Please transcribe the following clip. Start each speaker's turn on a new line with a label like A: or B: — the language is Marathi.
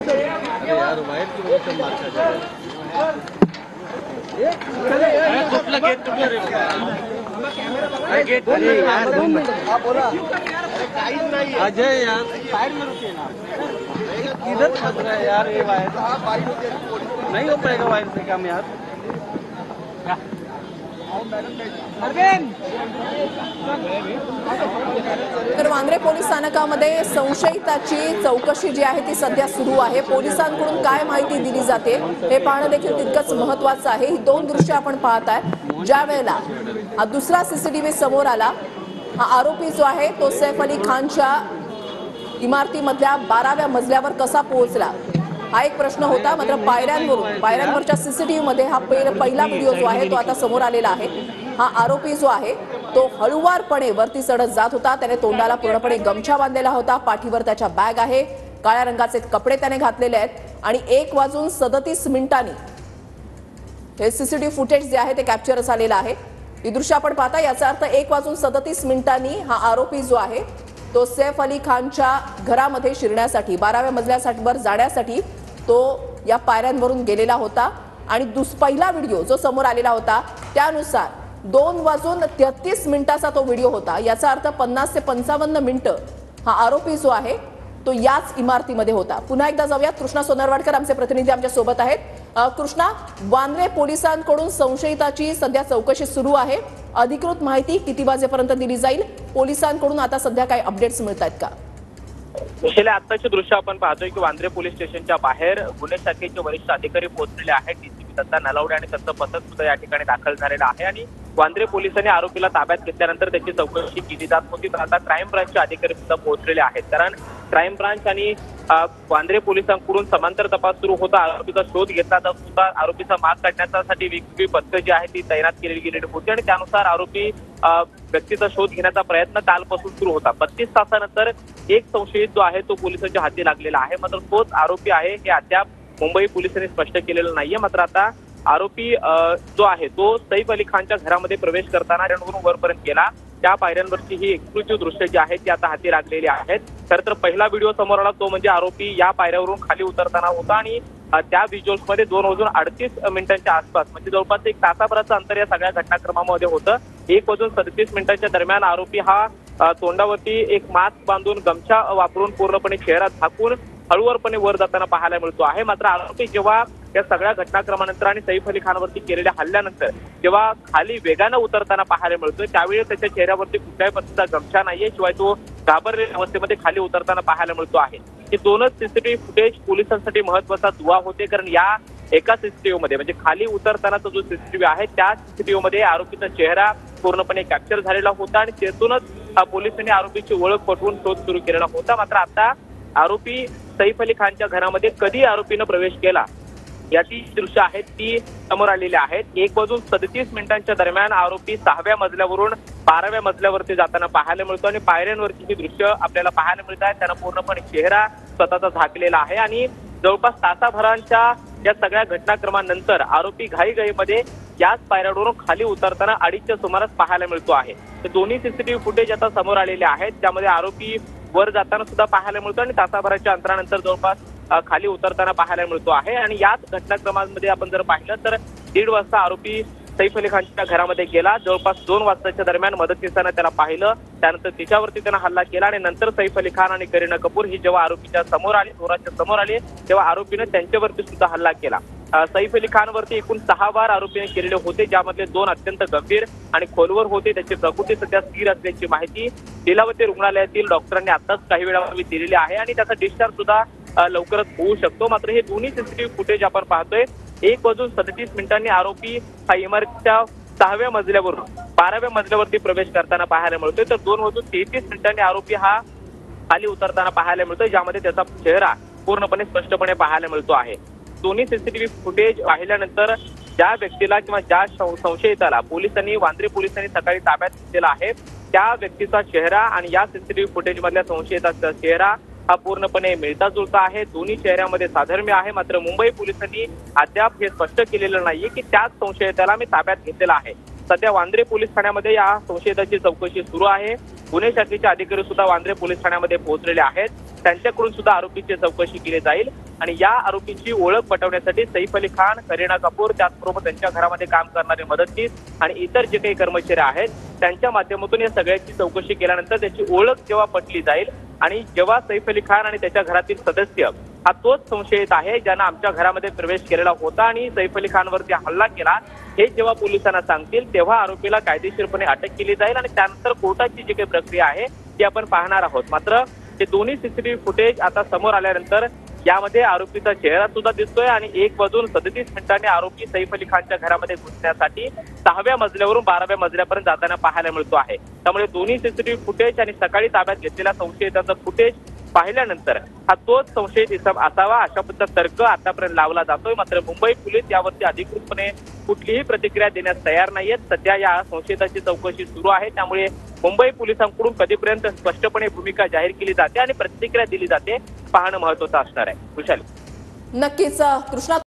A: यार वायर की वजह से मार खा कुठलं गेट तुटलं रे गेट यार बोला काहीच नाही अजय यार साइड में रुकिए ना किधर फंस रहा है यार ये वायर नहीं हो पाएगा वायर से काम यार
B: तर वांद्रे पोलीस स्थानकामध्ये संशयिताची चौकशी जी आहे ती सध्या सुरू आहे। पोलिसांकडून काय माहिती दिली जाते हे पाहणं देखील तितकंच महत्त्वाचं आहे। ही दोन दृश्य आपण पाहताय। ज्या वेळेला हा दुसरा सीसीटीव्ही समोर आला, हा आरोपी जो आहे तो सैफ अली खानच्या इमारतीमधल्या 12व्या मजल्यावर कसा पोहोचला हा एक प्रश्न होता। मात्र पायऱ्यांवरच्या सीसीटीव्ही मध्ये हा पहिला व्हिडिओ जो आहे तो आता समोर आलेला आहे। हा आरोपी जो आहे तो हळुवारपणे वरती चढत जात होता। त्याने तोंडाला पूर्णपणे गमछा बांधलेला होता। पाठीवर त्याच्या बॅग आहे, काळ्या रंगाचे कपडे त्याने घातलेले आहेत आणि 1:37 हे सीसीटीव्ही फुटेज जे आहे ते कॅप्चर झालेलं आहे। ही दृश्य आपण पाहता, याचा अर्थ 1:37 हा आरोपी जो आहे तो सैफ अली खानच्या घरामध्ये शिरण्यासाठी 12व्या मजल्यावर जाण्यासाठी तो या पायऱ्यांवरून गेलेला होता। आणि पहिला व्हिडिओ जो समोर आलेला होता त्यानुसार 2:33 तो व्हिडिओ होता। याचा अर्थ 50 ते 55 मिनिटं हा आरोपी जो आहे तो याच इमारतीमध्ये होता। पुन्हा एकदा जाऊयात, कृष्णा सोनरवाडकर आमचे प्रतिनिधी आमच्या सोबत आहेत। कृष्णा, वांद्रे पोलिसांकडून संशयिताची सध्या चौकशी सुरू आहे। अधिकृत माहिती किती वाजेपर्यंत दिली जाईल? पोलिसांकडून आता सध्या काही अपडेट्स मिळत आहेत का?
C: विशेष आताचे दृश्य आपण पाहतोय की वांद्रे पोलीस स्टेशनच्या बाहेर गुन्हे शाखेचे वरिष्ठ अधिकारी पोहोचलेले आहेत। डीसीपी दत्ता नलावडे आणि त्यांचं पथक सुद्धा या ठिकाणी दाखल झालेलं आहे आणि वांद्रे पोलिसांनी आरोपीला ताब्यात घेतल्यानंतर त्याची चौकशी केली जात होती। तर आता क्राईम ब्रांचचे अधिकारी सुद्धा पोहोचलेले आहेत, कारण क्राईम ब्रांच आणि वांद्रे पोलिसांकडून समांतर तपास सुरू होता। आरोपीचा शोध घेतला जात होता। आरोपीचा माग काढण्यासाठी वेगवेगळी पथकं जी आहेत ती तैनात केलेली गेलेली होती आणि त्यानुसार आरोपी व्यक्तीचा शोध घेण्याचा प्रयत्न कालपासून सुरू होता। 32 तासानंतर एक संशयित जो आहे तो पोलिसांच्या हाती लागलेला आहे। मात्र तोच आरोपी आहे हे अद्याप मुंबई पोलिसांनी स्पष्ट केलेलं नाहीये। मात्र आता आरोपी जो आहे तो सैफ अली खानच्या घरामध्ये प्रवेश करताना पायऱ्यांवरून वरपर्यंत गेला। त्या पायऱ्यांवरची ही एक्सक्लुसिव्ह दृश्य जी आहेत ती आता हाती लागलेली आहेत। खरं तर पहिला व्हिडिओ समोर आला तो म्हणजे आरोपी या पायऱ्यावरून खाली उतरताना होता आणि त्या व्हिज्युअल्समध्ये 2:38 आसपास म्हणजे जवळपास 1 तासाभराचं अंतर या सगळ्या घटनाक्रमामध्ये होतं। 1:37 दरम्यान आरोपी हा तोंडावरती एक मास्क बांधून गमछा वापरून पूर्णपणे चेहरा झाकून हळूवारपणे वर जाताना पाहायला मिळतो आहे। मात्र आरोपी जेव्हा या सगळ्या घटनाक्रमानंतर आणि सैफ अली खानवरती केलेल्या हल्ल्यानंतर जेव्हा खाली वेगानं उतरताना पाहायला मिळतोय त्यावेळी त्याच्या चेहऱ्यावरती कुठल्याही पद्धतीचा गमछा नाहीये, शिवाय तो घाबरलेल्या अवस्थेमध्ये खाली उतरताना पाहायला मिळतो आहे। हे दोनच सीसीटीव्ही फुटेज पोलिसांसाठी महत्वाचा दुवा होते, कारण या एका सीसीटीव्ही मध्ये म्हणजे खाली उतरतानाचा जो सीसीटीव्ही आहे त्या सीसीटीव्ही मध्ये आरोपीचा चेहरा पूर्णपणे कॅप्चर झालेला होता आणि त्यातूनच पोलिसांनी आरोपीची ओळख पटवून शोध सुरू केलेला होता। मात्र आता आरोपी सैफ अली खानच्या घरामध्ये कधी आरोपीनं प्रवेश केला याची दृश्य आहेत ती समोर आलेली आहेत। 1:37 दरम्यान आरोपी 6व्या मजल्यावरून 12व्या मजल्यावरती जाताना पाहायला मिळतो आणि पायऱ्यांवरची ही दृश्य आपल्याला पाहायला मिळत आहे। त्यांना पूर्णपणे चेहरा स्वतःचा झाकलेला आहे आणि जवळपास तासाभरांच्या या सगळ्या घटनाक्रमानंतर आरोपी घाईघाईमध्ये याच पायऱ्यावरून खाली उतरताना 2:30च्या सुमारास पाहायला मिळतो आहे। तर दोन्ही सीसीटीव्ही फुटेज आता समोर आलेले आहेत, त्यामध्ये आरोपी वर जाताना सुद्धा पाहायला मिळतो आणि तासाभराच्या अंतरानंतर जवळपास खाली उतरताना पाहायला मिळतो आहे। आणि याच घटनाक्रमांमध्ये आपण जर पाहिलं तर 1:30 वाजता आरोपी सैफ अली खानच्या घरामध्ये गेला। जवळपास 2 वाजताच्या दरम्यान मदतनीसानं त्याला पाहिलं, त्यानंतर तिच्यावरती त्यानं हल्ला केला आणि नंतर सैफ अली खान आणि करीना कपूर ही जेव्हा आरोपीच्या समोर आले तेव्हा आरोपीनं त्यांच्यावरती सुद्धा हल्ला केला। सैफ अली खान वरती एकूण 6 वार आरोपीने केलेले होते, ज्यामधले 2 अत्यंत गंभीर आणि खोलवर होते। त्याची प्रकृती सध्या स्थिर असल्याची माहिती लीलावती रुग्णालयातील डॉक्टरांनी आताच काही वेळापूर्वी दिलेली आहे आणि त्याचा डिस्चार्ज सुद्धा लवकरच होऊ शकतो। मात्र हे दोन्ही सीसीटीव्ही फुटेज आपण पाहतोय। 1:37 आरोपी हा इमारतीच्या 6व्या मजल्यावरून 12व्या मजल्यावरती प्रवेश करताना पाहायला मिळतोय, तर 2:33 आरोपी हा खाली उतरताना पाहायला मिळतोय, ज्यामध्ये त्याचा चेहरा पूर्णपणे स्पष्टपणे पाहायला मिळतो आहे। दोन्ही सीसीटीव्ही फुटेज पाहिल्यानंतर ज्या व्यक्तीला किंवा ज्या संशयिताला वांद्रे पोलिसांनी सकाळी ताब्यात घेतलेला आहे त्या व्यक्तीचा चेहरा आणि या सीसीटीव्ही फुटेज मधल्या संशयिताचा चेहरा हा पूर्णपणे मिळता जुळता आहे। दोन्ही चेहऱ्यामध्ये साधर्म्य आहे। मात्र मुंबई पोलिसांनी अद्याप हे स्पष्ट केलेलं नाहीये की त्याच संशयिताला मी ताब्यात घेतलेला आहे। सध्या वांद्रे पोलीस ठाण्यामध्ये या संशयिताची चौकशी सुरू आहे। गुन्हे शाखेचे अधिकारी सुद्धा वांद्रे पोलीस ठाण्यामध्ये पोहोचलेले आहेत। त्यांच्याकडून सुद्धा आरोपीची चौकशी केली जाईल आणि या आरोपीची ओळख पटवण्यासाठी सैफ अली खान, करीना कपूर, त्याचबरोबर त्यांच्या घरामध्ये काम करणारे मदतनीस आणि इतर जे काही कर्मचारी आहेत त्यांच्या माध्यमातून या सगळ्याची चौकशी केल्यानंतर त्याची ओळख जेव्हा पटली जाईल आणि जेव्हा सैफ अली खान आणि त्याच्या घरातील सदस्य हा तोच संशयित आहे ज्यानं आमच्या घरामध्ये प्रवेश केलेला होता आणि सैफ अली खानवरती हल्ला केला, हे जेव्हा पोलिसांना सांगतील तेव्हा आरोपीला कायदेशीरपणे अटक केली जाईल आणि त्यानंतर कोर्टाची जी काही प्रक्रिया आहे ती आपण पाहणार आहोत। मात्र हे दोन्ही सीसीटीव्ही फुटेज आता समोर आल्यानंतर यामध्ये आरोपीचा चेहरा सुद्धा दिसतोय आणि 1:37 मिनिटांनी आरोपी सैफ अली खानच्या घरामध्ये घुसण्यासाठी 6व्या मजल्यावरून 12व्या मजल्यापर्यंत जाताना पाहायला मिळतो आहे। त्यामुळे दोन्ही सीसीटीव्ही फुटेज आणि सकाळी ताब्यात घेतलेल्या संशयिताचं फुटेज पाहिल्यानंतर हा तोच संशयित इसम असावा अशा पद्धतीचा तर्क आतापर्यंत लावला जातोय। मात्र मुंबई पोलीस यावरती अधिकृतपणे कुठलीही प्रतिक्रिया देण्यास तयार नाहीयेत। सध्या या संशयिताची चौकशी सुरू आहे, त्यामुळे मुंबई पोलिसांकडून कधीपर्यंत स्पष्टपणे भूमिका जाहीर केली जाते आणि प्रतिक्रिया दिली जाते पाहणं महत्त्वाचं असणार आहे। खुशाली,
B: नक्कीच कृष्णा।